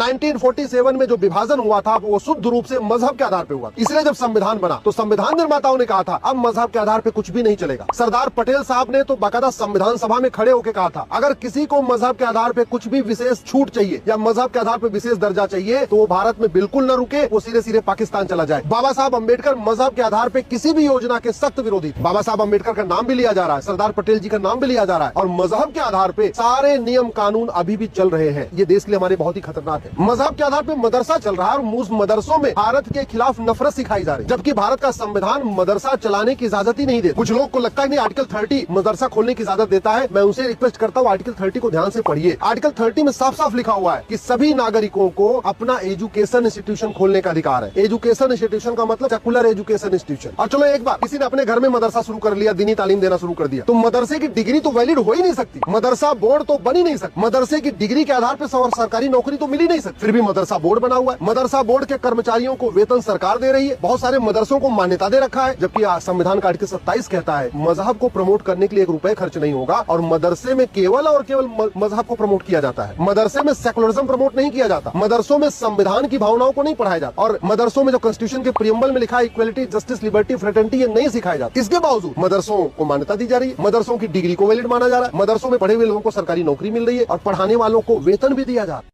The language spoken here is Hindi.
1947 में जो विभाजन हुआ था वो शुद्ध रूप से मजहब के आधार पे हुआ। इसलिए जब संविधान बना तो संविधान निर्माताओं ने कहा था अब मजहब के आधार पे कुछ भी नहीं चलेगा। सरदार पटेल साहब ने तो बाकायदा संविधान सभा में खड़े होकर कहा था अगर किसी को मजहब के आधार पे कुछ भी विशेष छूट चाहिए या मजहब के आधार पे विशेष दर्जा चाहिए तो वो भारत में बिल्कुल न रुके, वो सीधे सीधे पाकिस्तान चला जाए। बाबा साहब अम्बेडकर मजहब के आधार पे किसी भी योजना के सख्त विरोधी। बाबा साहब अम्बेडकर का नाम भी लिया जा रहा है, सरदार पटेल जी का नाम भी लिया जा रहा है और मजहब के आधार पे सारे नियम कानून अभी भी चल रहे हैं। ये देश के लिए हमारे बहुत ही खतरनाक है। मजहब के आधार पे मदरसा चल रहा है और उस मदरसों में भारत के खिलाफ नफरत सिखाई जा रही है, जबकि भारत का संविधान मदरसा चलाने की इजाजत ही नहीं देता। कुछ लोग को लगता है नहीं आर्टिकल 30 मदरसा खोलने की इजाजत देता है। मैं उनसे रिक्वेस्ट करता हूँ आर्टिकल 30 को ध्यान से पढ़िए। आर्टिकल 30 में साफ साफ लिखा हुआ है कि सभी नागरिकों को अपना एजुकेशन इंस्टीट्यूशन खोलने का अधिकार है। एजुकेशन इंस्टीट्यूशन का मतलब सेकुलर एजुकेशन इंस्टीट्यूशन। और चलो एक बार किसी ने अपने घर में मदरसा शुरू कर लिया, दीनी तालीम देना शुरू कर दिया, तो मदरसे की डिग्री तो वैलिड हो ही नहीं सकती, मदरसा बोर्ड तो बन ही नहीं सकती। मदरसे की डिग्री के आधार पर सरकारी नौकरी तो मिल ही नहीं सकती। फिर भी मदरसा बोर्ड बना हुआ है। मदरसा बोर्ड के कर्मचारियों को वेतन सरकार दे रही है। बहुत सारे मदरसों को मान्यता दे रखा है, जबकि संविधान का आर्टिकल 27 कहता है मजहब को प्रमोट करने के लिए 1 रुपए खर्च नहीं होगा और मदरसे में केवल और केवल मजहब को प्रमोट किया जाता है। मदरसे में सेकुलरिज्म प्रमोट नहीं किया जाता। मदरसों में संविधान की भावनाओं को नहीं पढ़ाया जाता और मदरसों में जो कॉन्स्टिट्यूशन के प्रियम्बल में लिखा है इक्वलिटी, जस्टिस, लिबर्टी, फ्रेटर्निटी, ये नहीं सिखाया जाता। इसके बावजूद मदरसों को मान्यता दी जा रही है, मदरसों की डिग्री को वैलिड माना जा रहा है, मदरसों में पढ़े हुए लोगों को सरकारी नौकरी मिल रही है और पढ़ाने वालों को वेतन भी दिया जा रहा है।